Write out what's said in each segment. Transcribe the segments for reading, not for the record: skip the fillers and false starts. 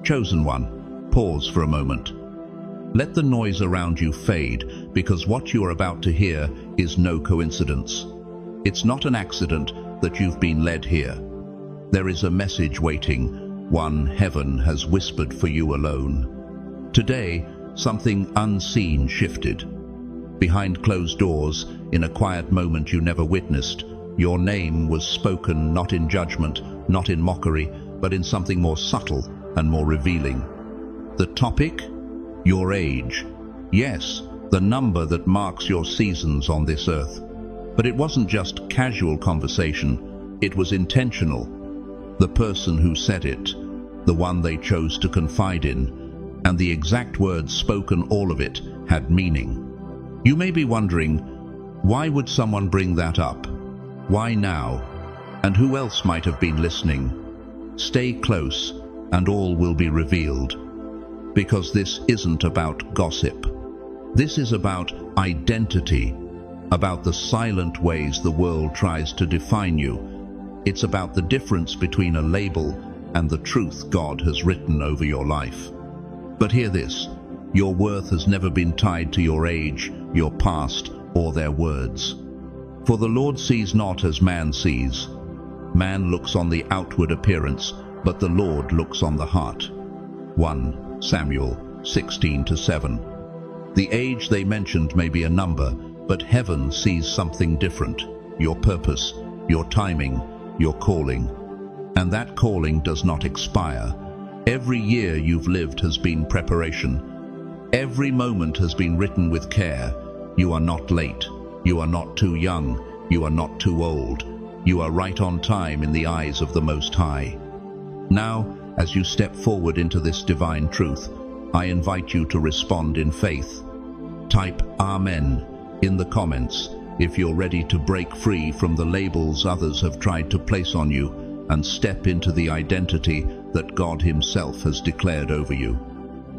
Chosen one, pause for a moment. Let the noise around you fade, because what you are about to hear is no coincidence. It's not an accident that you've been led here. There is a message waiting, one heaven has whispered for you alone. Today, something unseen shifted. Behind closed doors, in a quiet moment you never witnessed, your name was spoken not in judgment, not in mockery, but in something more subtle and more revealing. The topic? Your age. Yes, the number that marks your seasons on this earth. But it wasn't just casual conversation, it was intentional. The person who said it, the one they chose to confide in, and the exact words spoken, all of it, had meaning. You may be wondering, why would someone bring that up? Why now? And who else might have been listening? Stay close, and all will be revealed. Because this isn't about gossip. This is about identity, about the silent ways the world tries to define you. It's about the difference between a label and the truth God has written over your life. But hear this, your worth has never been tied to your age, your past, or their words. For the Lord sees not as man sees. Man looks on the outward appearance, but the Lord looks on the heart. 1 Samuel 16:7. The age they mentioned may be a number, but heaven sees something different. Your purpose, your timing, your calling. And that calling does not expire. Every year you've lived has been preparation. Every moment has been written with care. You are not late. You are not too young. You are not too old. You are right on time in the eyes of the Most High. Now, as you step forward into this divine truth, I invite you to respond in faith. Type Amen in the comments if you're ready to break free from the labels others have tried to place on you and step into the identity that God Himself has declared over you.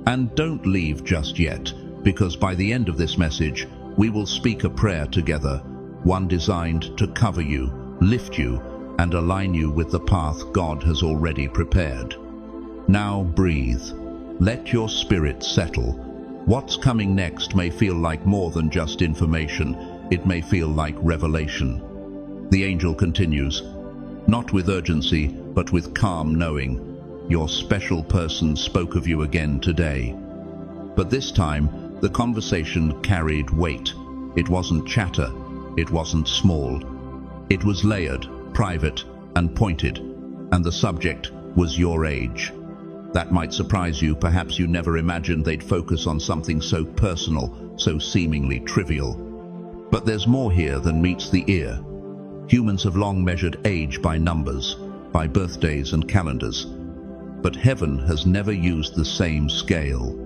And don't leave just yet, because by the end of this message, we will speak a prayer together, one designed to cover you, lift you, and align you with the path God has already prepared. Now breathe. Let your spirit settle. What's coming next may feel like more than just information. It may feel like revelation. The angel continues, not with urgency, but with calm knowing. Your special person spoke of you again today. But this time, the conversation carried weight. It wasn't chatter. It wasn't small. It was layered, private, and pointed. And the subject was your age. That might surprise you. Perhaps you never imagined they'd focus on something so personal, so seemingly trivial. But there's more here than meets the ear. Humans have long measured age by numbers, by birthdays and calendars. But heaven has never used the same scale.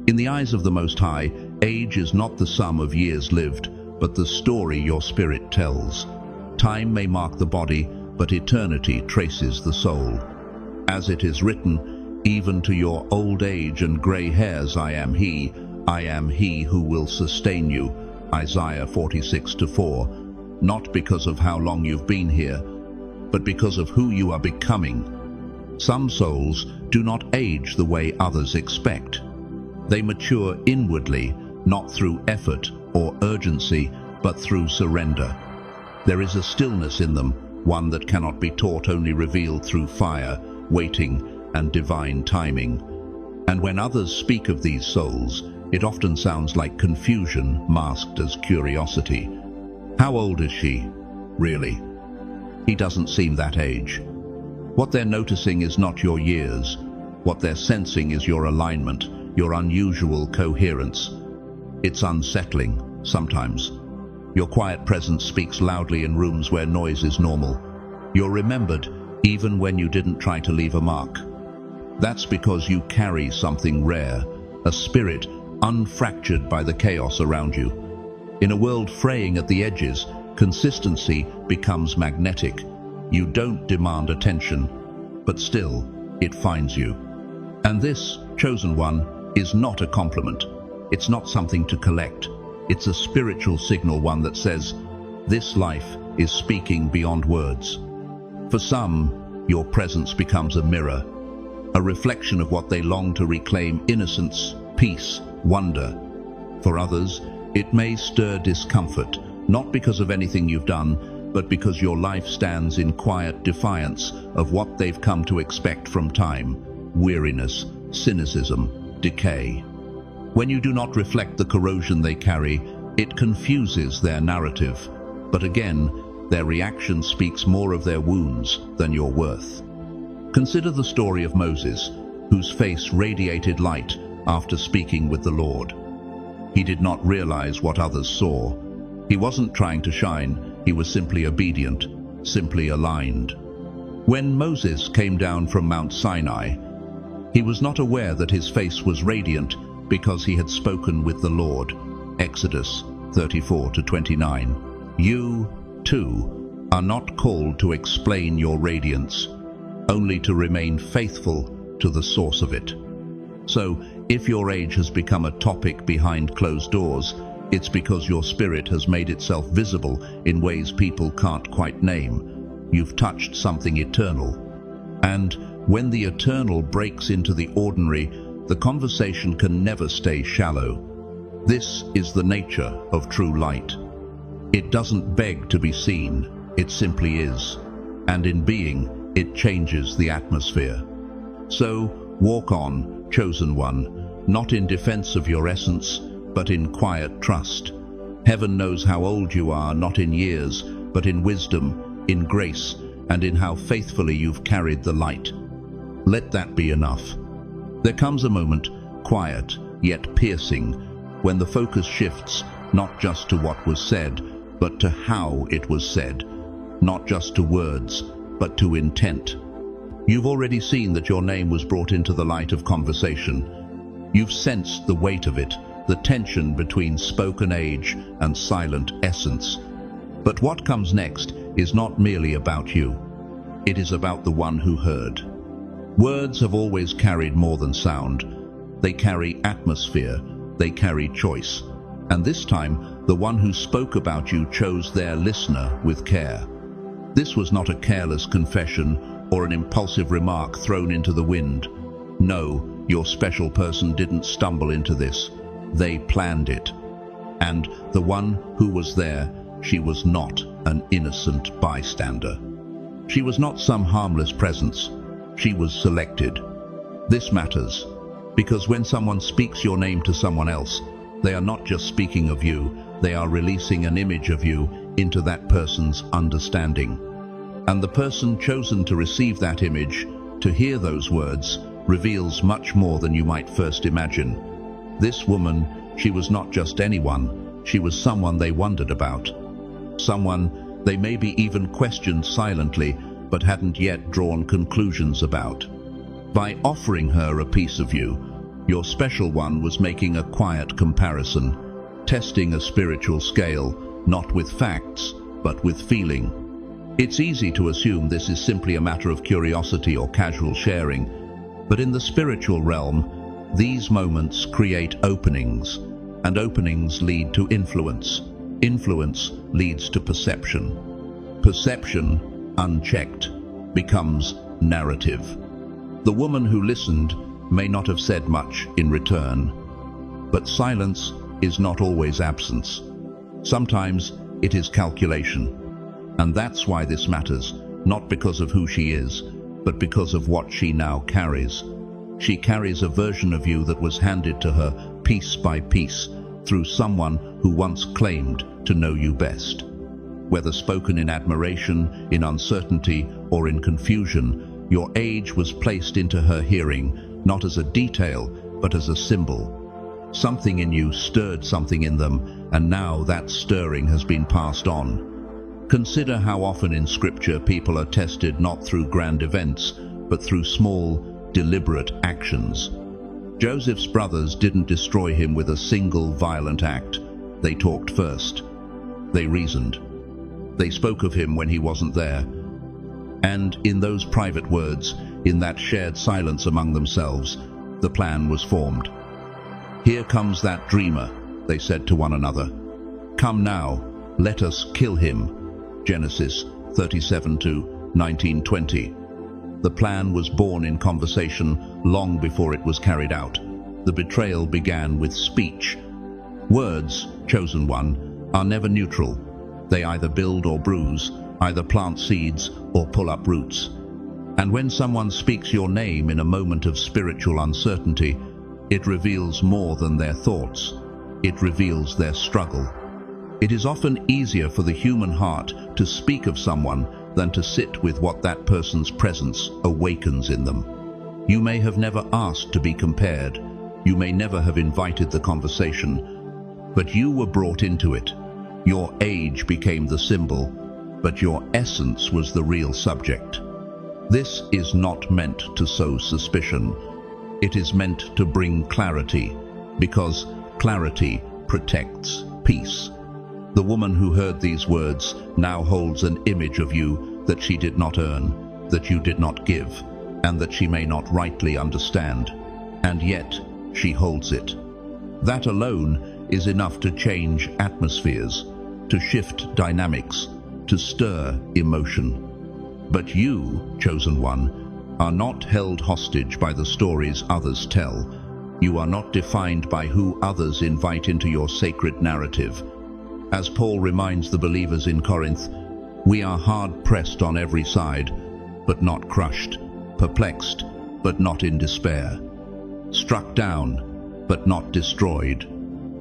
In the eyes of the Most High, age is not the sum of years lived, but the story your spirit tells. Time may mark the body, but eternity traces the soul. As it is written, even to your old age and grey hairs I am He who will sustain you. Isaiah 46:4. Not because of how long you've been here, but because of who you are becoming. Some souls do not age the way others expect. They mature inwardly, not through effort or urgency, but through surrender. There is a stillness in them, one that cannot be taught, only revealed through fire, waiting, and divine timing. And when others speak of these souls, it often sounds like confusion masked as curiosity. How old is she, really? He doesn't seem that age. What they're noticing is not your years. What they're sensing is your alignment, your unusual coherence. It's unsettling, sometimes. Your quiet presence speaks loudly in rooms where noise is normal. You're remembered even when you didn't try to leave a mark. That's because you carry something rare, a spirit unfractured by the chaos around you. In a world fraying at the edges, consistency becomes magnetic. You don't demand attention, but still, it finds you. And this, chosen one, is not a compliment. It's not something to collect. It's a spiritual signal, one that says, this life is speaking beyond words. For some, your presence becomes a mirror a reflection of what they long to reclaim: innocence, peace, wonder. For others, it may stir discomfort, not because of anything you've done, but because your life stands in quiet defiance of what they've come to expect from time: weariness, cynicism, decay. When you do not reflect the corrosion they carry, it confuses their narrative. But again, their reaction speaks more of their wounds than your worth. Consider the story of Moses, whose face radiated light after speaking with the Lord. He did not realize what others saw. He wasn't trying to shine, he was simply obedient, simply aligned. When Moses came down from Mount Sinai, he was not aware that his face was radiant because he had spoken with the Lord. Exodus 34-29. You, too, are not called to explain your radiance, only to remain faithful to the source of it. So, if your age has become a topic behind closed doors, it's because your spirit has made itself visible in ways people can't quite name. You've touched something eternal. And when the eternal breaks into the ordinary, the conversation can never stay shallow. This is the nature of true light. It doesn't beg to be seen, it simply is. And in being, it changes the atmosphere. So, walk on, chosen one, not in defense of your essence, but in quiet trust. Heaven knows how old you are, not in years, but in wisdom, in grace, and in how faithfully you've carried the light. Let that be enough. There comes a moment, quiet yet piercing, when the focus shifts not just to what was said, but to how it was said. Not just to words, but to intent. You've already seen that your name was brought into the light of conversation. You've sensed the weight of it, the tension between spoken age and silent essence. But what comes next is not merely about you. It is about the one who heard. Words have always carried more than sound. They carry atmosphere, they carry choice. And this time, the one who spoke about you chose their listener with care. This was not a careless confession or an impulsive remark thrown into the wind. No, your special person didn't stumble into this. They planned it. And the one who was there, she was not an innocent bystander. She was not some harmless presence. She was selected. This matters, because when someone speaks your name to someone else, they are not just speaking of you, they are releasing an image of you into that person's understanding. And the person chosen to receive that image, to hear those words, reveals much more than you might first imagine. This woman, she was not just anyone, she was someone they wondered about. Someone they maybe even questioned silently, but hadn't yet drawn conclusions about. By offering her a piece of you, your special one was making a quiet comparison, testing a spiritual scale, not with facts, but with feeling. It's easy to assume this is simply a matter of curiosity or casual sharing, but in the spiritual realm, these moments create openings, and openings lead to influence. Influence leads to perception. Perception, unchecked, becomes narrative. The woman who listened may not have said much in return, but silence is not always absence. Sometimes it is calculation. And that's why this matters, not because of who she is, but because of what she now carries. She carries a version of you that was handed to her piece by piece through someone who once claimed to know you best. Whether spoken in admiration, in uncertainty, or in confusion, your age was placed into her hearing, not as a detail, but as a symbol. Something in you stirred something in them, and now that stirring has been passed on. Consider how often in Scripture people are tested not through grand events, but through small, deliberate actions. Joseph's brothers didn't destroy him with a single violent act. They talked first. They reasoned. They spoke of him when he wasn't there. And in those private words, in that shared silence among themselves, the plan was formed. "Here comes that dreamer," they said to one another. "Come now, let us kill him." Genesis 37:19-20. The plan was born in conversation long before it was carried out. The betrayal began with speech. Words, chosen one, are never neutral. They either build or bruise, either plant seeds or pull up roots. And when someone speaks your name in a moment of spiritual uncertainty, it reveals more than their thoughts. It reveals their struggle. It is often easier for the human heart to speak of someone than to sit with what that person's presence awakens in them. You may have never asked to be compared. You may never have invited the conversation, but you were brought into it. Your age became the symbol, but your essence was the real subject. This is not meant to sow suspicion. It is meant to bring clarity, because clarity protects peace. The woman who heard these words now holds an image of you that she did not earn, that you did not give, and that she may not rightly understand. And yet, she holds it. That alone is enough to change atmospheres, to shift dynamics, to stir emotion. But you, chosen one, are not held hostage by the stories others tell. You are not defined by who others invite into your sacred narrative. As Paul reminds the believers in Corinth, we are hard-pressed on every side, but not crushed, perplexed, but not in despair, struck down, but not destroyed.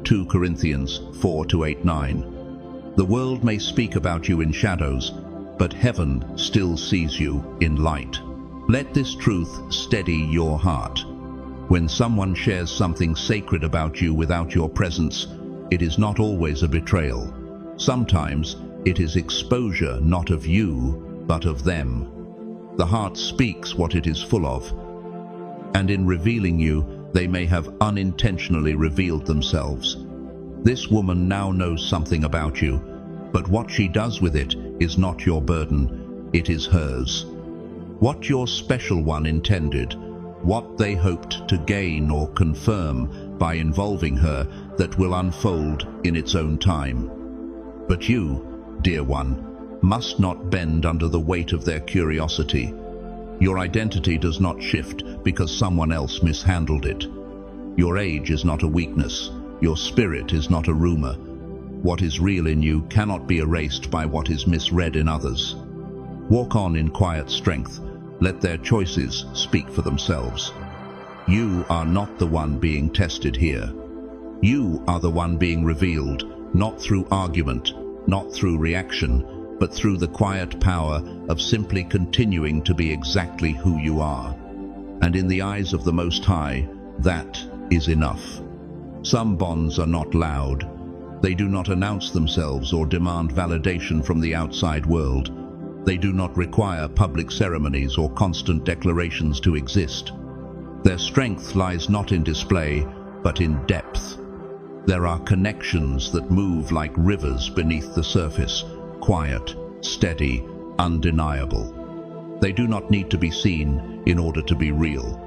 2 Corinthians 4:8-9. The world may speak about you in shadows, but heaven still sees you in light. Let this truth steady your heart. When someone shares something sacred about you without your presence, it is not always a betrayal. Sometimes it is exposure not of you, but of them. The heart speaks what it is full of, and in revealing you, they may have unintentionally revealed themselves. This woman now knows something about you, but what she does with it is not your burden, it is hers. What your special one intended, what they hoped to gain or confirm by involving her, that will unfold in its own time. But you, dear one, must not bend under the weight of their curiosity. Your identity does not shift because someone else mishandled it. Your age is not a weakness. Your spirit is not a rumor. What is real in you cannot be erased by what is misread in others. Walk on in quiet strength. Let their choices speak for themselves. You are not the one being tested here. You are the one being revealed, not through argument, not through reaction, but through the quiet power of simply continuing to be exactly who you are. And in the eyes of the Most High, that is enough. Some bonds are not loud. They do not announce themselves or demand validation from the outside world. They do not require public ceremonies or constant declarations to exist. Their strength lies not in display, but in depth. There are connections that move like rivers beneath the surface, quiet, steady, undeniable. They do not need to be seen in order to be real.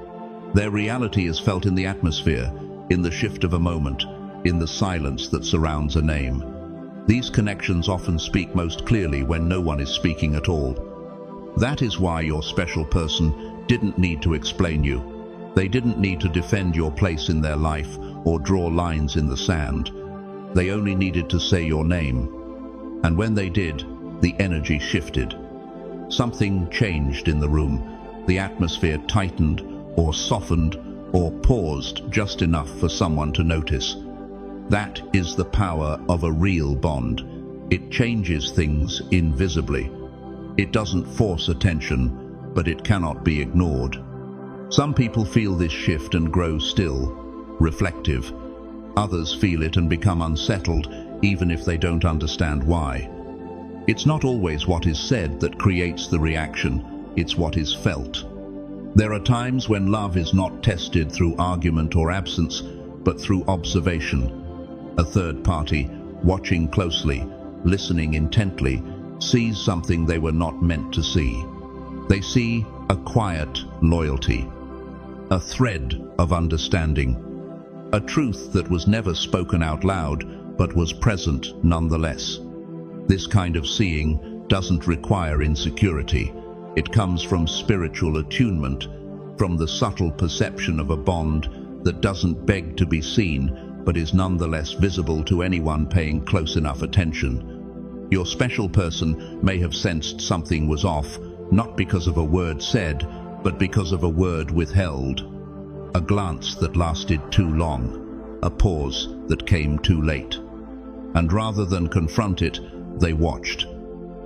Their reality is felt in the atmosphere, in the shift of a moment, in the silence that surrounds a name. These connections often speak most clearly when no one is speaking at all. That is why your special person didn't need to explain you. They didn't need to defend your place in their life or draw lines in the sand. They only needed to say your name. And when they did, the energy shifted. Something changed in the room. The atmosphere tightened or softened or paused just enough for someone to notice. That is the power of a real bond. It changes things invisibly. It doesn't force attention, but it cannot be ignored. Some people feel this shift and grow still, reflective. Others feel it and become unsettled, even if they don't understand why. It's not always what is said that creates the reaction, it's what is felt. There are times when love is not tested through argument or absence, but through observation. A third party, watching closely, listening intently, sees something they were not meant to see. They see a quiet loyalty, a thread of understanding, a truth that was never spoken out loud, but was present nonetheless. This kind of seeing doesn't require insecurity. It comes from spiritual attunement, from the subtle perception of a bond that doesn't beg to be seen, but is nonetheless visible to anyone paying close enough attention. Your special person may have sensed something was off, not because of a word said, but because of a word withheld, a glance that lasted too long, a pause that came too late. And rather than confront it, they watched.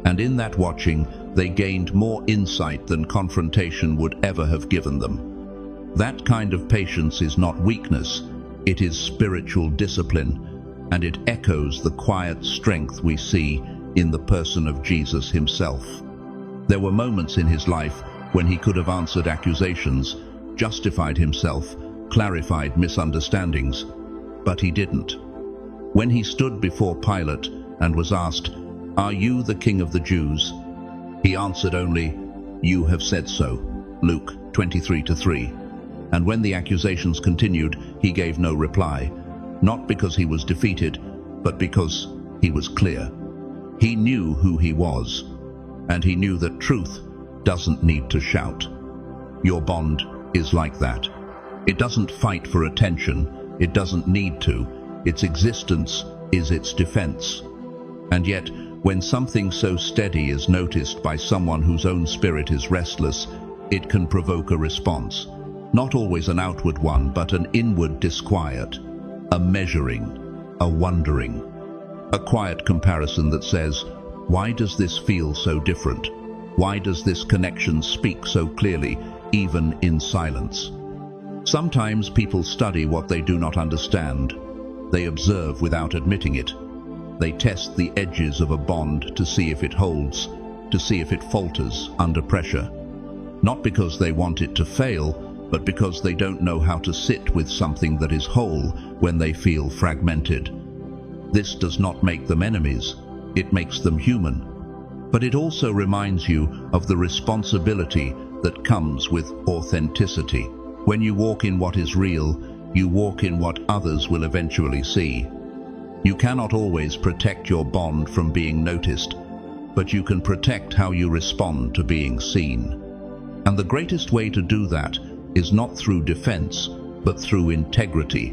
And in that watching, they gained more insight than confrontation would ever have given them. That kind of patience is not weakness, it is spiritual discipline, and it echoes the quiet strength we see in the person of Jesus himself. There were moments in his life when he could have answered accusations, justified himself, clarified misunderstandings, but he didn't. When he stood before Pilate and was asked, "Are you the King of the Jews?" he answered only, "You have said so." Luke 23:3. And when the accusations continued, he gave no reply, not because he was defeated, but because he was clear. He knew who he was, and he knew that truth doesn't need to shout. Your bond is like that. It doesn't fight for attention, it doesn't need to. Its existence is its defense. And yet, when something so steady is noticed by someone whose own spirit is restless, it can provoke a response. Not always an outward one, but an inward disquiet, a measuring, a wondering, a quiet comparison that says, why does this feel so different? Why does this connection speak so clearly, even in silence? Sometimes people study what they do not understand. They observe without admitting it. They test the edges of a bond to see if it holds, to see if it falters under pressure. Not because they want it to fail, but because they don't know how to sit with something that is whole when they feel fragmented. This does not make them enemies, it makes them human. But it also reminds you of the responsibility that comes with authenticity. When you walk in what is real, you walk in what others will eventually see. You cannot always protect your bond from being noticed, but you can protect how you respond to being seen. And the greatest way to do that is not through defense, but through integrity.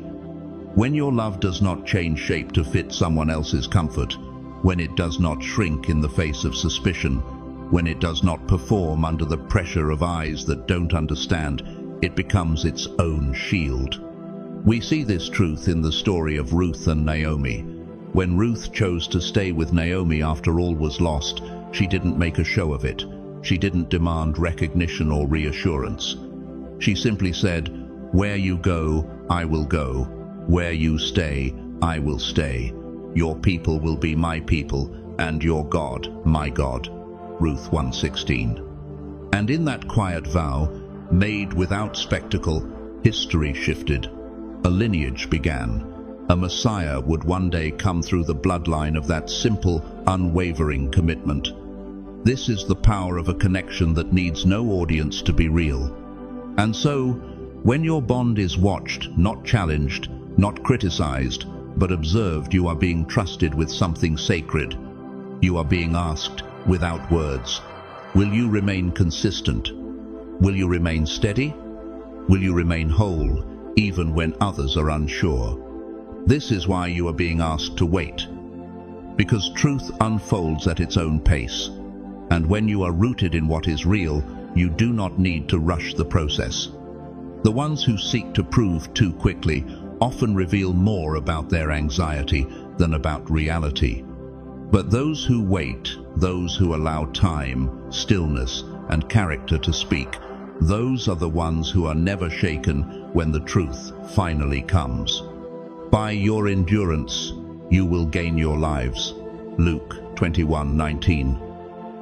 When your love does not change shape to fit someone else's comfort, when it does not shrink in the face of suspicion, when it does not perform under the pressure of eyes that don't understand, it becomes its own shield. We see this truth in the story of Ruth and Naomi. When Ruth chose to stay with Naomi after all was lost, she didn't make a show of it. She didn't demand recognition or reassurance. She simply said, "Where you go, I will go. Where you stay, I will stay. Your people will be my people, and your God, my God." Ruth 1:16. And in that quiet vow, made without spectacle, history shifted. A lineage began. A Messiah would one day come through the bloodline of that simple, unwavering commitment. This is the power of a connection that needs no audience to be real. And so, when your bond is watched, not challenged, not criticized, but observed, you are being trusted with something sacred. You are being asked, without words, will you remain consistent? Will you remain steady? Will you remain whole, even when others are unsure? This is why you are being asked to wait. Because truth unfolds at its own pace. And when you are rooted in what is real, you do not need to rush the process. The ones who seek to prove too quickly often reveal more about their anxiety than about reality. But those who wait, those who allow time, stillness, and character to speak, those are the ones who are never shaken when the truth finally comes. By your endurance, you will gain your lives. Luke 21:19.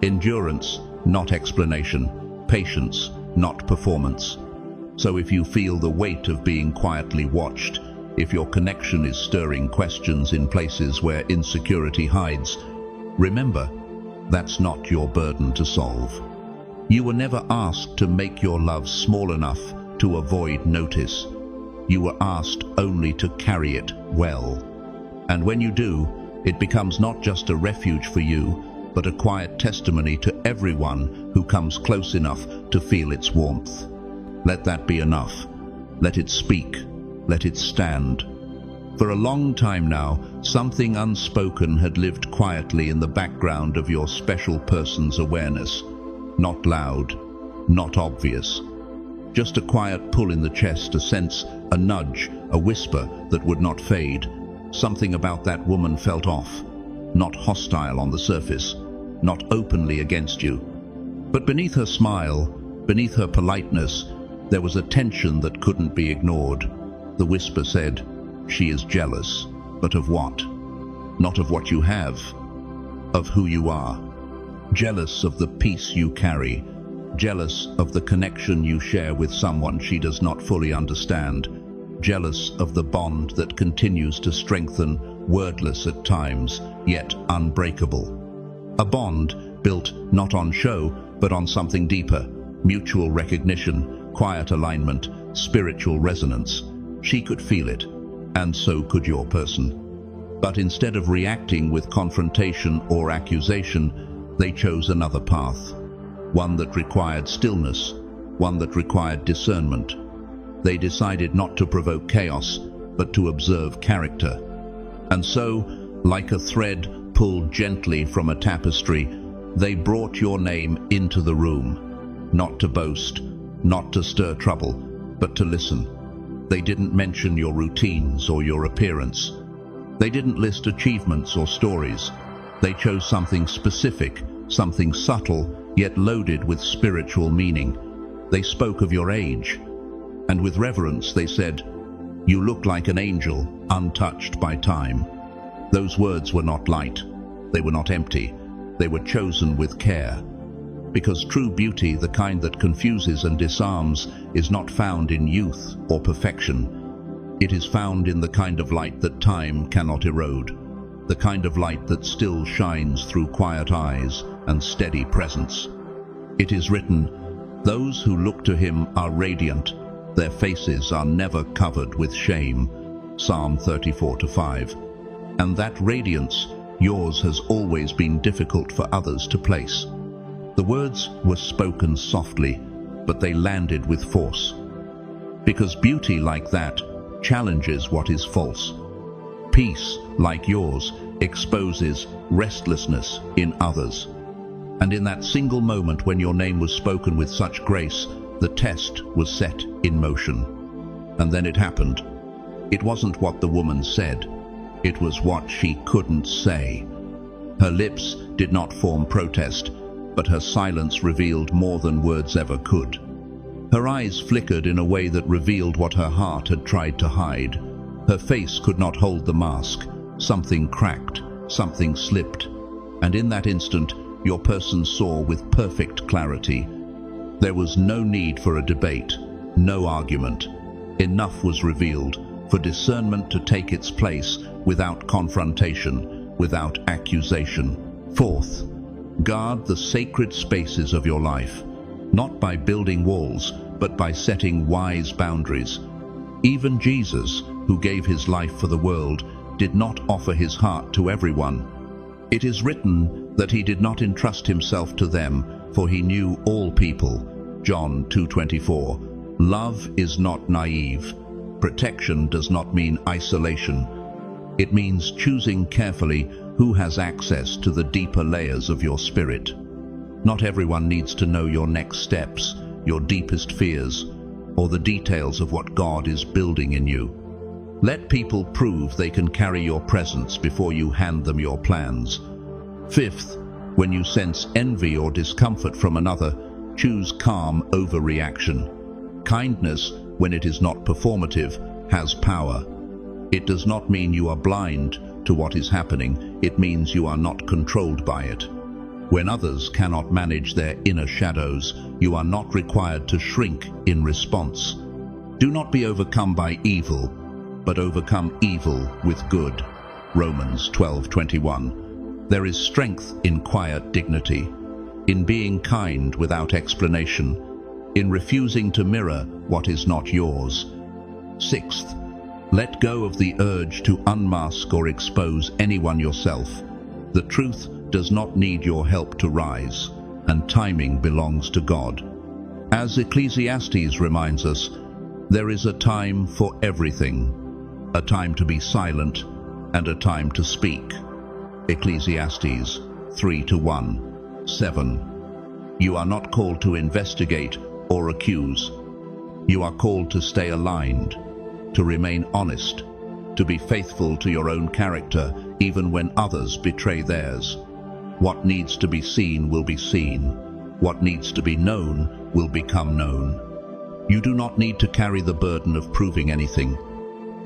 Endurance, not explanation. Patience, not performance. So if you feel the weight of being quietly watched, if your connection is stirring questions in places where insecurity hides, remember, that's not your burden to solve. You were never asked to make your love small enough to avoid notice. You were asked only to carry it well. And when you do, it becomes not just a refuge for you, but a quiet testimony to everyone who comes close enough to feel its warmth. Let that be enough. Let it speak. Let it stand. For a long time now, something unspoken had lived quietly in the background of your special person's awareness. Not loud, not obvious. Just a quiet pull in the chest, a sense, a nudge, a whisper that would not fade. Something about that woman felt off. Not hostile on the surface, not openly against you. But beneath her smile, beneath her politeness, there was a tension that couldn't be ignored. The whisper said, "She is jealous, but of what? Not of what you have, of who you are. Jealous of the peace you carry, jealous of the connection you share with someone she does not fully understand, jealous of the bond that continues to strengthen, wordless at times, yet unbreakable. A bond built not on show, but on something deeper, mutual recognition, quiet alignment, spiritual resonance. She could feel it, and so could your person. But instead of reacting with confrontation or accusation, they chose another path, one that required stillness, one that required discernment. They decided not to provoke chaos, but to observe character. And so, like a thread pulled gently from a tapestry, they brought your name into the room, not to boast, not to stir trouble, but to listen. They didn't mention your routines or your appearance. They didn't list achievements or stories. They chose something specific, something subtle, yet loaded with spiritual meaning. They spoke of your age, and with reverence they said, "You look like an angel, untouched by time." Those words were not light. They were not empty. They were chosen with care. Because true beauty, the kind that confuses and disarms, is not found in youth or perfection. It is found in the kind of light that time cannot erode, the kind of light that still shines through quiet eyes and steady presence. It is written, "Those who look to him are radiant, their faces are never covered with shame." Psalm 34:5. And that radiance, yours, has always been difficult for others to place. The words were spoken softly, but they landed with force. Because beauty like that challenges what is false. Peace, like yours, exposes restlessness in others. And in that single moment when your name was spoken with such grace, the test was set in motion. And then it happened. It wasn't what the woman said. It was what she couldn't say. Her lips did not form protest, but her silence revealed more than words ever could. Her eyes flickered in a way that revealed what her heart had tried to hide. Her face could not hold the mask. Something cracked, something slipped, and in that instant, your person saw with perfect clarity. There was no need for a debate, no argument. Enough was revealed for discernment to take its place without confrontation, without accusation. Fourth, guard the sacred spaces of your life, not by building walls, but by setting wise boundaries. Even Jesus, who gave his life for the world, did not offer his heart to everyone. It is written that he did not entrust himself to them, for he knew all people. John 2:24. Love is not naive. Protection does not mean isolation. It means choosing carefully who has access to the deeper layers of your spirit. Not everyone needs to know your next steps, your deepest fears, or the details of what God is building in you. Let people prove they can carry your presence before you hand them your plans. Fifth, when you sense envy or discomfort from another, choose calm over reaction. Kindness, when it is not performative, has power. It does not mean you are blind to what is happening. It means you are not controlled by it. When others cannot manage their inner shadows, you are not required to shrink in response. Do not be overcome by evil, but overcome evil with good. Romans 12:21. There is strength in quiet dignity, in being kind without explanation, in refusing to mirror what is not yours. Sixth, let go of the urge to unmask or expose anyone yourself. The truth does not need your help to rise, and timing belongs to God. As Ecclesiastes reminds us, there is a time for everything, a time to be silent and a time to speak. Ecclesiastes 3:1-7. You are not called to investigate or accuse. You are called to stay aligned, to remain honest, to be faithful to your own character even when others betray theirs. What needs to be seen will be seen. What needs to be known will become known. You do not need to carry the burden of proving anything.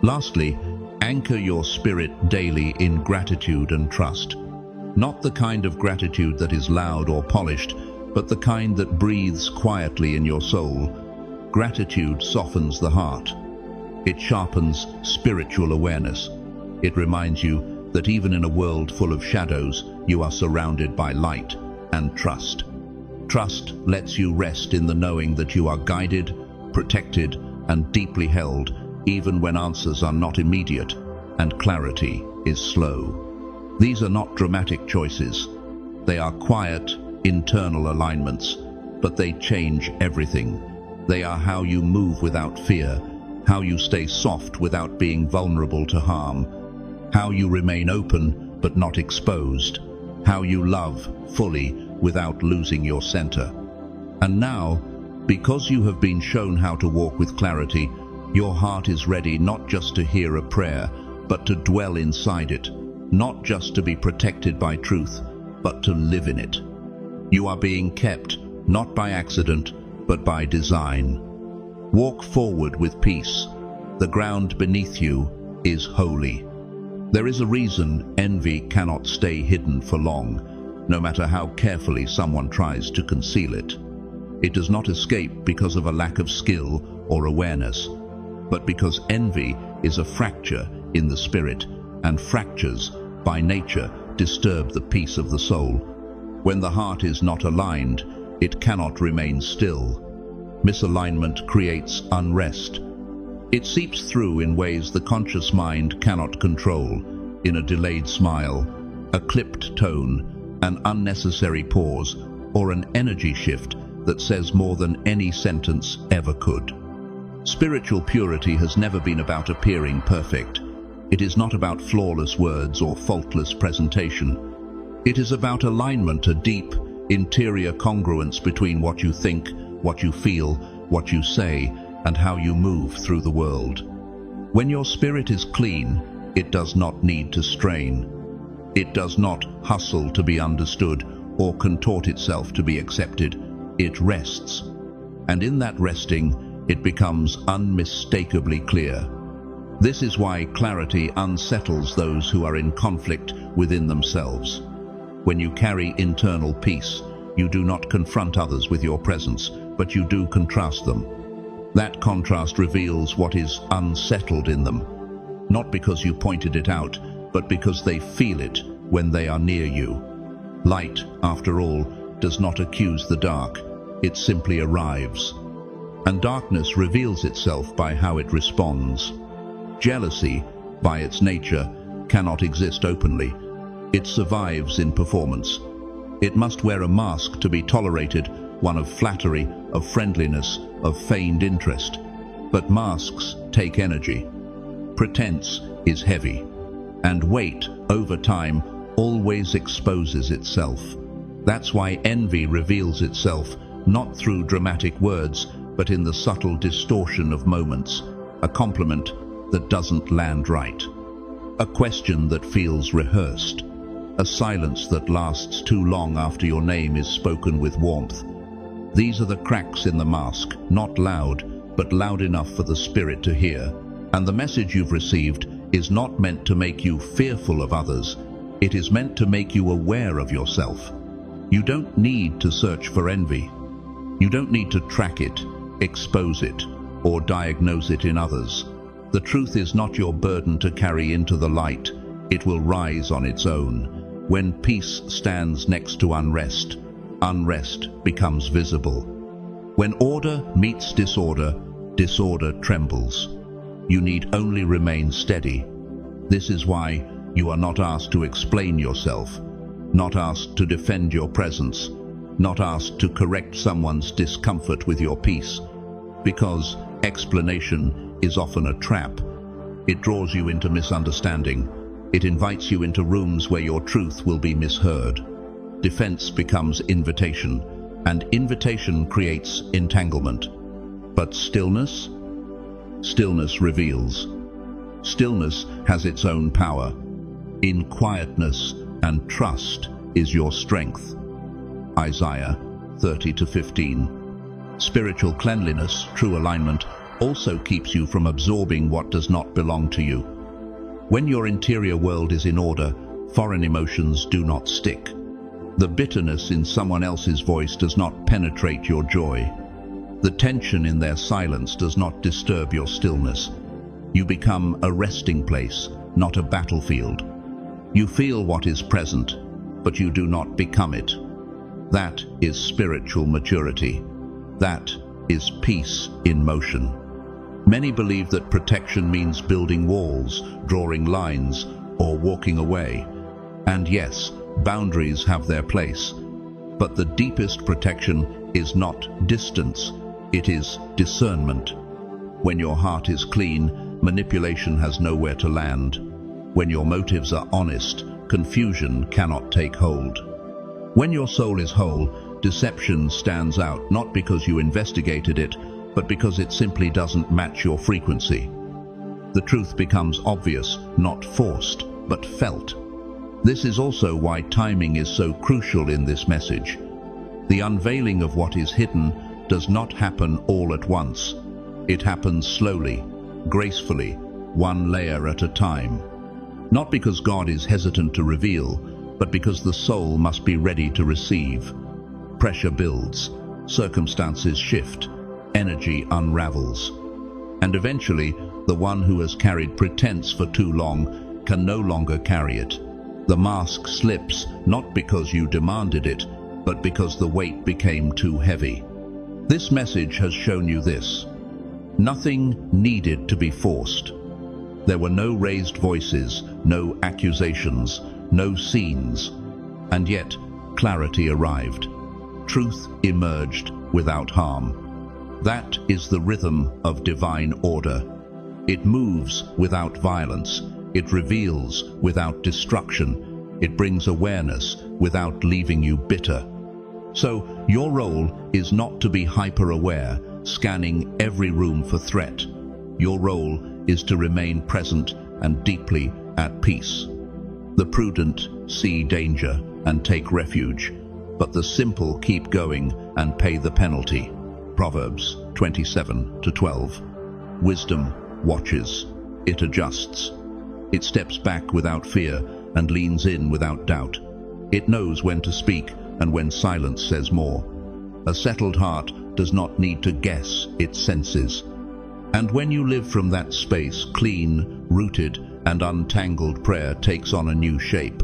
Lastly, anchor your spirit daily in gratitude and trust. Not the kind of gratitude that is loud or polished, but the kind that breathes quietly in your soul. Gratitude softens the heart. It sharpens spiritual awareness. It reminds you that even in a world full of shadows, you are surrounded by light and trust. Trust lets you rest in the knowing that you are guided, protected, and deeply held, even when answers are not immediate and clarity is slow. These are not dramatic choices. They are quiet, internal alignments, but they change everything. They are how you move without fear, how you stay soft without being vulnerable to harm, how you remain open but not exposed, how you love fully without losing your center. And now, because you have been shown how to walk with clarity, your heart is ready not just to hear a prayer, but to dwell inside it, not just to be protected by truth, but to live in it. You are being kept, not by accident, but by design. Walk forward with peace. The ground beneath you is holy. There is a reason envy cannot stay hidden for long, no matter how carefully someone tries to conceal it. It does not escape because of a lack of skill or awareness, but because envy is a fracture in the spirit, and fractures, by nature, disturb the peace of the soul. When the heart is not aligned, it cannot remain still. Misalignment creates unrest. It seeps through in ways the conscious mind cannot control, in a delayed smile, a clipped tone, an unnecessary pause, or an energy shift that says more than any sentence ever could. Spiritual purity has never been about appearing perfect. It is not about flawless words or faultless presentation. It is about alignment, a deep, interior congruence between what you think, what you feel, what you say, and how you move through the world. When your spirit is clean, it does not need to strain. It does not hustle to be understood or contort itself to be accepted. It rests. And in that resting, it becomes unmistakably clear. This is why clarity unsettles those who are in conflict within themselves. When you carry internal peace, you do not confront others with your presence, but you do contrast them. That contrast reveals what is unsettled in them, not because you pointed it out, but because they feel it when they are near you. Light, after all, does not accuse the dark, it simply arrives. And darkness reveals itself by how it responds. Jealousy, by its nature, cannot exist openly. It survives in performance. It must wear a mask to be tolerated, one of flattery, of friendliness, of feigned interest. But masks take energy. Pretense is heavy. And weight, over time, always exposes itself. That's why envy reveals itself, not through dramatic words, but in the subtle distortion of moments, a compliment that doesn't land right, a question that feels rehearsed, a silence that lasts too long after your name is spoken with warmth. These are the cracks in the mask, not loud, but loud enough for the spirit to hear. And the message you've received is not meant to make you fearful of others. It is meant to make you aware of yourself. You don't need to search for envy. You don't need to track it, expose it, or diagnose it in others. The truth is not your burden to carry into the light. It will rise on its own. When peace stands next to unrest, unrest becomes visible. When order meets disorder, disorder trembles. You need only remain steady. This is why you are not asked to explain yourself, not asked to defend your presence, not asked to correct someone's discomfort with your peace, because explanation is often a trap. It draws you into misunderstanding. It invites you into rooms where your truth will be misheard. Defense becomes invitation, and invitation creates entanglement. But stillness? Stillness reveals. Stillness has its own power. In quietness and trust is your strength. Isaiah 30-15. Spiritual cleanliness, true alignment, also keeps you from absorbing what does not belong to you. When your interior world is in order, foreign emotions do not stick. The bitterness in someone else's voice does not penetrate your joy. The tension in their silence does not disturb your stillness. You become a resting place, not a battlefield. You feel what is present, but you do not become it. That is spiritual maturity. That is peace in motion. Many believe that protection means building walls, drawing lines, or walking away. And yes, boundaries have their place. But the deepest protection is not distance, it is discernment. When your heart is clean, manipulation has nowhere to land. When your motives are honest, confusion cannot take hold. When your soul is whole, deception stands out, not because you investigated it, but because it simply doesn't match your frequency. The truth becomes obvious, not forced, but felt. This is also why timing is so crucial in this message. The unveiling of what is hidden does not happen all at once. It happens slowly, gracefully, one layer at a time. Not because God is hesitant to reveal, but because the soul must be ready to receive. Pressure builds, circumstances shift, energy unravels. And eventually, the one who has carried pretense for too long can no longer carry it. The mask slips, not because you demanded it, but because the weight became too heavy. This message has shown you this. Nothing needed to be forced. There were no raised voices, no accusations, no scenes, and yet clarity arrived. Truth emerged without harm. That is the rhythm of divine order. It moves without violence. It reveals without destruction. It brings awareness without leaving you bitter. So your role is not to be hyper-aware, scanning every room for threat. Your role is to remain present and deeply at peace. The prudent see danger and take refuge, but the simple keep going and pay the penalty. Proverbs 27-12. Wisdom watches. It adjusts. It steps back without fear and leans in without doubt. It knows when to speak and when silence says more. A settled heart does not need to guess, it senses. And when you live from that space, clean, rooted, and untangled, prayer takes on a new shape.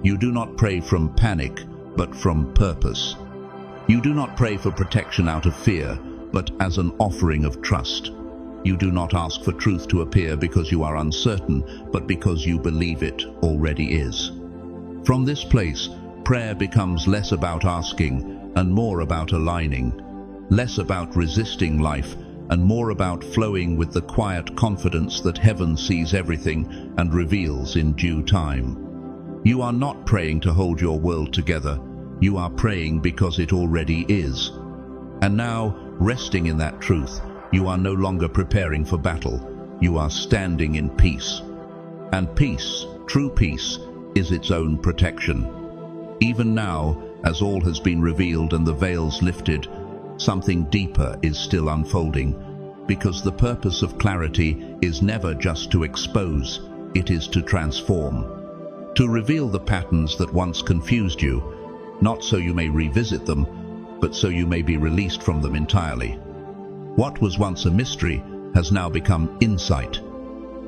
You do not pray from panic, but from purpose. You do not pray for protection out of fear, but as an offering of trust. You do not ask for truth to appear because you are uncertain, but because you believe it already is. From this place, prayer becomes less about asking and more about aligning, less about resisting life and more about flowing with the quiet confidence that heaven sees everything and reveals in due time. You are not praying to hold your world together. You are praying because it already is. And now, resting in that truth, you are no longer preparing for battle. You are standing in peace. And peace, true peace, is its own protection. Even now, as all has been revealed and the veils lifted, something deeper is still unfolding, because the purpose of clarity is never just to expose, it is to transform. To reveal the patterns that once confused you, not so you may revisit them, but so you may be released from them entirely. What was once a mystery has now become insight.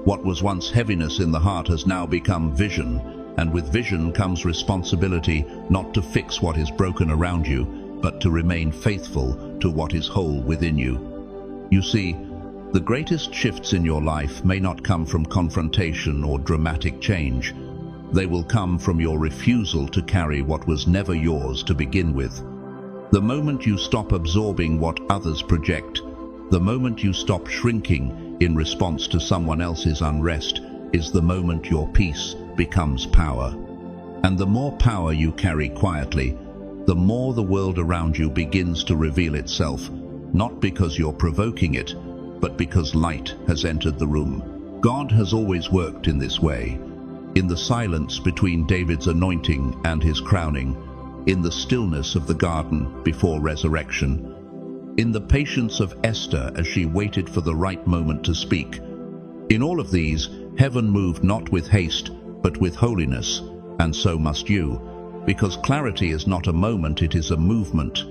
What was once heaviness in the heart has now become vision, and with vision comes responsibility not to fix what is broken around you, but to remain faithful to what is whole within you. You see, the greatest shifts in your life may not come from confrontation or dramatic change. They will come from your refusal to carry what was never yours to begin with. The moment you stop absorbing what others project, the moment you stop shrinking in response to someone else's unrest, is the moment your peace becomes power. And the more power you carry quietly, the more the world around you begins to reveal itself, not because you're provoking it, but because light has entered the room. God has always worked in this way. In the silence between David's anointing and his crowning, in the stillness of the garden before resurrection, in the patience of Esther as she waited for the right moment to speak. In all of these, heaven moved not with haste, but with holiness, and so must you, because clarity is not a moment, it is a movement,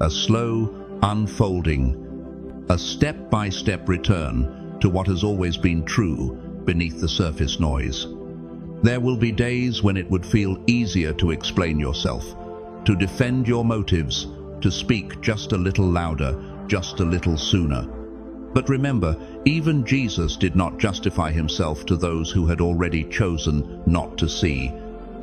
a slow unfolding, a step-by-step return to what has always been true beneath the surface noise. There will be days when it would feel easier to explain yourself, to defend your motives, to speak just a little louder, just a little sooner. But remember, even Jesus did not justify himself to those who had already chosen not to see.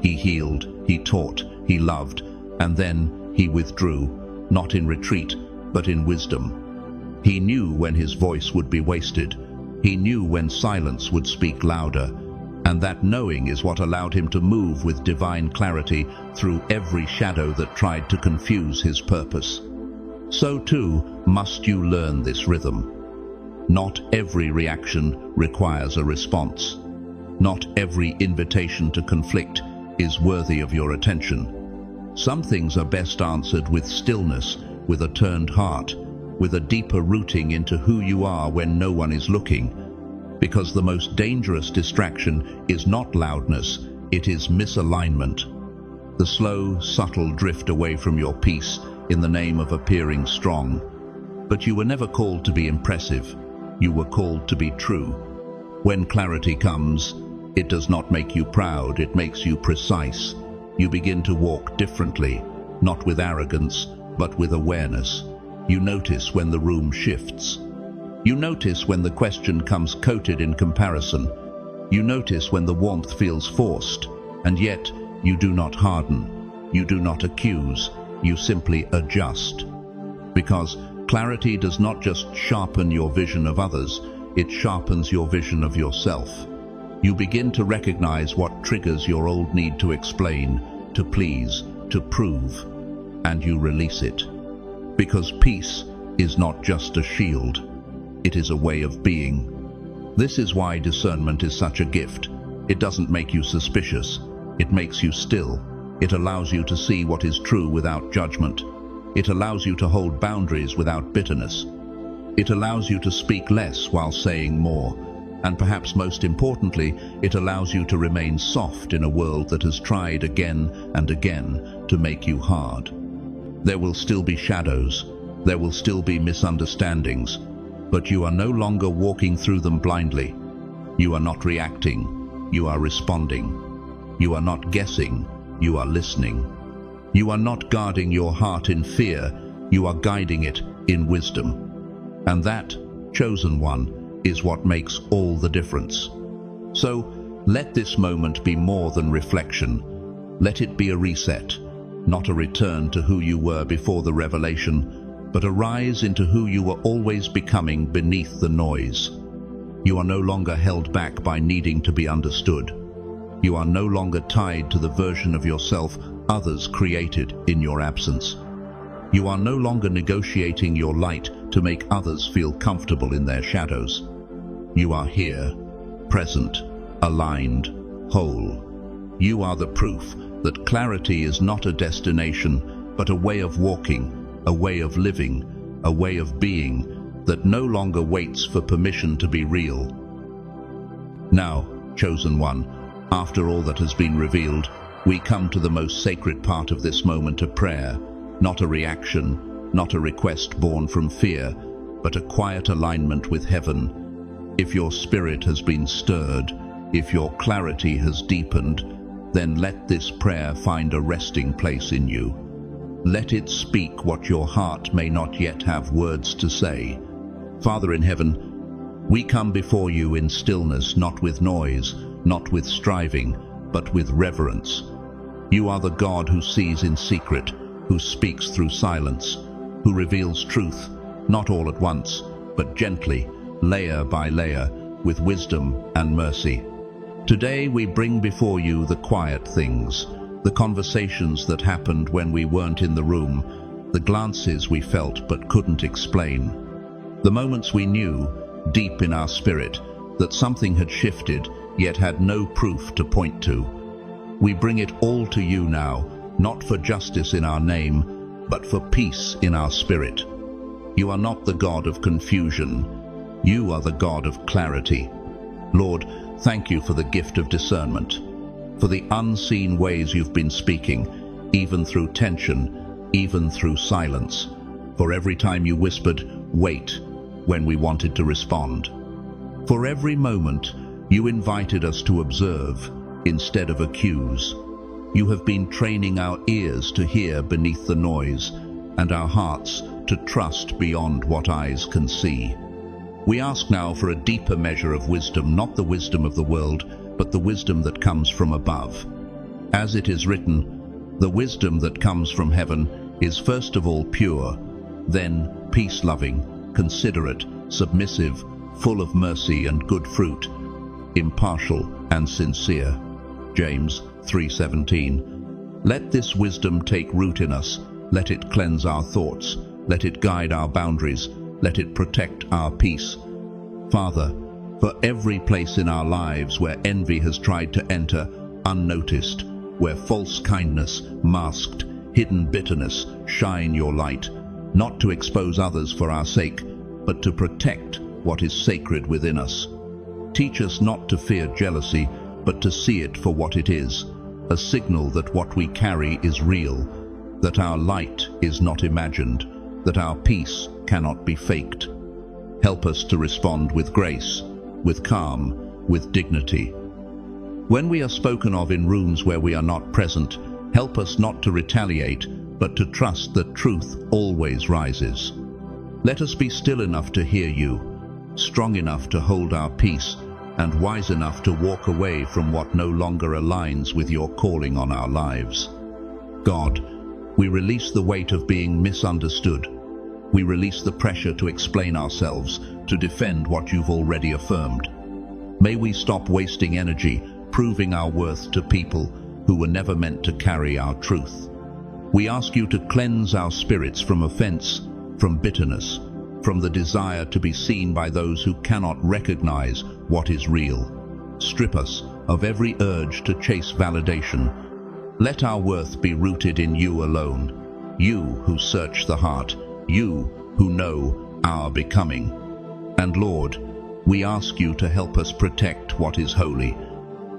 He healed, he taught, he loved, and then he withdrew, not in retreat, but in wisdom. He knew when his voice would be wasted. He knew when silence would speak louder. And that knowing is what allowed him to move with divine clarity through every shadow that tried to confuse his purpose. So too must you learn this rhythm. Not every reaction requires a response. Not every invitation to conflict is worthy of your attention. Some things are best answered with stillness, with a turned heart, with a deeper rooting into who you are when no one is looking. Because the most dangerous distraction is not loudness, it is misalignment. The slow, subtle drift away from your peace in the name of appearing strong. But you were never called to be impressive. You were called to be true. When clarity comes, it does not make you proud, it makes you precise. You begin to walk differently, not with arrogance, but with awareness. You notice when the room shifts. You notice when the question comes coated in comparison. You notice when the warmth feels forced, and yet you do not harden. You do not accuse. You simply adjust. Because clarity does not just sharpen your vision of others, it sharpens your vision of yourself. You begin to recognize what triggers your old need to explain, to please, to prove, and you release it. Because peace is not just a shield. It is a way of being. This is why discernment is such a gift. It doesn't make you suspicious. It makes you still. It allows you to see what is true without judgment. It allows you to hold boundaries without bitterness. It allows you to speak less while saying more. And perhaps most importantly, it allows you to remain soft in a world that has tried again and again to make you hard. There will still be shadows. There will still be misunderstandings. But you are no longer walking through them blindly. You are not reacting, you are responding. You are not guessing, you are listening. You are not guarding your heart in fear, you are guiding it in wisdom. And that, chosen one, is what makes all the difference. So, let this moment be more than reflection. Let it be a reset, not a return to who you were before the revelation, but a rise into who you were always becoming beneath the noise. You are no longer held back by needing to be understood. You are no longer tied to the version of yourself others created in your absence. You are no longer negotiating your light to make others feel comfortable in their shadows. You are here, present, aligned, whole. You are the proof that clarity is not a destination, but a way of walking, a way of living, a way of being that no longer waits for permission to be real. Now, chosen one, after all that has been revealed, we come to the most sacred part of this moment of prayer, not a reaction, not a request born from fear, but a quiet alignment with heaven. If your spirit has been stirred, if your clarity has deepened, then let this prayer find a resting place in you. Let it speak what your heart may not yet have words to say. Father in heaven, we come before you in stillness, not with noise, not with striving, but with reverence. You are the God who sees in secret, who speaks through silence, who reveals truth, not all at once, but gently, layer by layer, with wisdom and mercy. Today we bring before you the quiet things, the conversations that happened when we weren't in the room, the glances we felt but couldn't explain, the moments we knew, deep in our spirit, that something had shifted, yet had no proof to point to. We bring it all to you now, not for justice in our name, but for peace in our spirit. You are not the God of confusion. You are the God of clarity. Lord, thank you for the gift of discernment, for the unseen ways you've been speaking, even through tension, even through silence, for every time you whispered, "Wait," when we wanted to respond. For every moment, you invited us to observe instead of accuse. You have been training our ears to hear beneath the noise, and our hearts to trust beyond what eyes can see. We ask now for a deeper measure of wisdom, not the wisdom of the world, but the wisdom that comes from above. As it is written, the wisdom that comes from heaven is first of all pure, then peace-loving, considerate, submissive, full of mercy and good fruit, impartial and sincere. James 3:17. Let this wisdom take root in us. Let it cleanse our thoughts. Let it guide our boundaries. Let it protect our peace. Father, for every place in our lives where envy has tried to enter unnoticed, where false kindness, masked, hidden bitterness, shine your light, not to expose others for our sake, but to protect what is sacred within us. Teach us not to fear jealousy, but to see it for what it is, a signal that what we carry is real, that our light is not imagined, that our peace cannot be faked. Help us to respond with grace, with calm, with dignity. When we are spoken of in rooms where we are not present, help us not to retaliate, but to trust that truth always rises. Let us be still enough to hear you, strong enough to hold our peace, and wise enough to walk away from what no longer aligns with your calling on our lives. God, we release the weight of being misunderstood. We release the pressure to explain ourselves, to defend what you've already affirmed. May we stop wasting energy proving our worth to people who were never meant to carry our truth. We ask you to cleanse our spirits from offense, from bitterness, from the desire to be seen by those who cannot recognize what is real. Strip us of every urge to chase validation. Let our worth be rooted in you alone, you who search the heart, you who know our becoming. And Lord, we ask you to help us protect what is holy.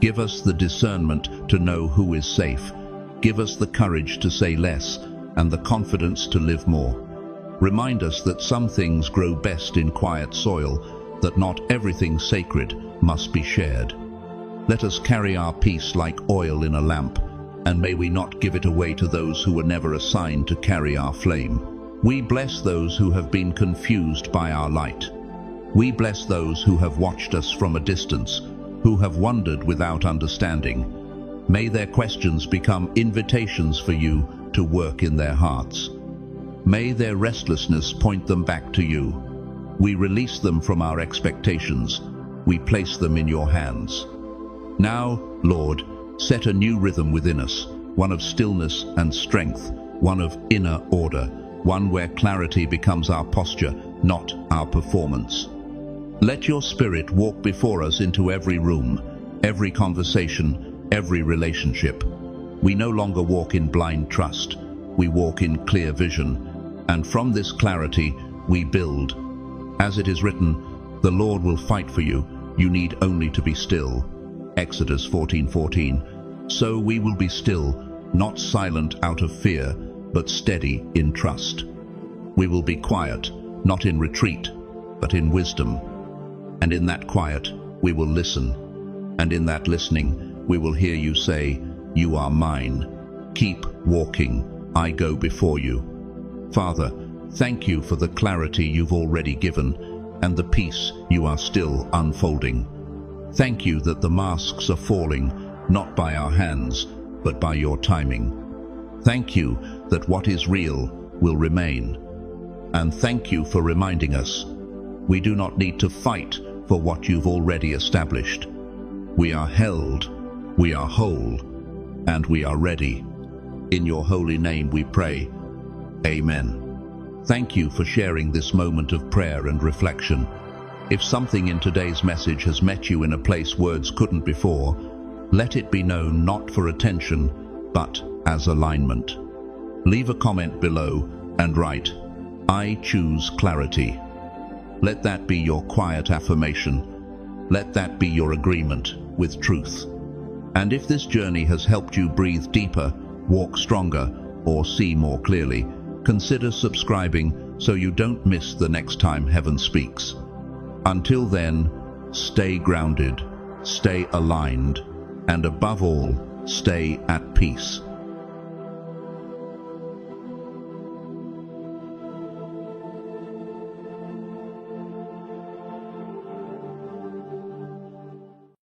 Give us the discernment to know who is safe. Give us the courage to say less and the confidence to live more. Remind us that some things grow best in quiet soil, that not everything sacred must be shared. Let us carry our peace like oil in a lamp, and may we not give it away to those who were never assigned to carry our flame. We bless those who have been confused by our light. We bless those who have watched us from a distance, who have wondered without understanding. May their questions become invitations for you to work in their hearts. May their restlessness point them back to you. We release them from our expectations. We place them in your hands. Now, Lord, set a new rhythm within us, one of stillness and strength, one of inner order, one where clarity becomes our posture, not our performance. Let your Spirit walk before us into every room, every conversation, every relationship. We no longer walk in blind trust. We walk in clear vision, and from this clarity we build. As it is written, the Lord will fight for you. You need only to be still. Exodus 14:14. So we will be still, not silent out of fear, but steady in trust. We will be quiet, not in retreat, but in wisdom. And in that quiet, we will listen. And in that listening, we will hear you say, "You are mine. Keep walking. I go before you." Father, thank you for the clarity you've already given and the peace you are still unfolding. Thank you that the masks are falling not by our hands, but by your timing. Thank you that what is real will remain. And thank you for reminding us we do not need to fight for what you've already established. We are held, we are whole, and we are ready. In your holy name we pray. Amen. Thank you for sharing this moment of prayer and reflection. If something in today's message has met you in a place words couldn't before, let it be known not for attention, but as alignment. Leave a comment below and write, "I choose clarity." Let that be your quiet affirmation. Let that be your agreement with truth. And if this journey has helped you breathe deeper, walk stronger, or see more clearly, consider subscribing so you don't miss the next time heaven speaks. Until then, stay grounded, stay aligned, and above all, stay at peace.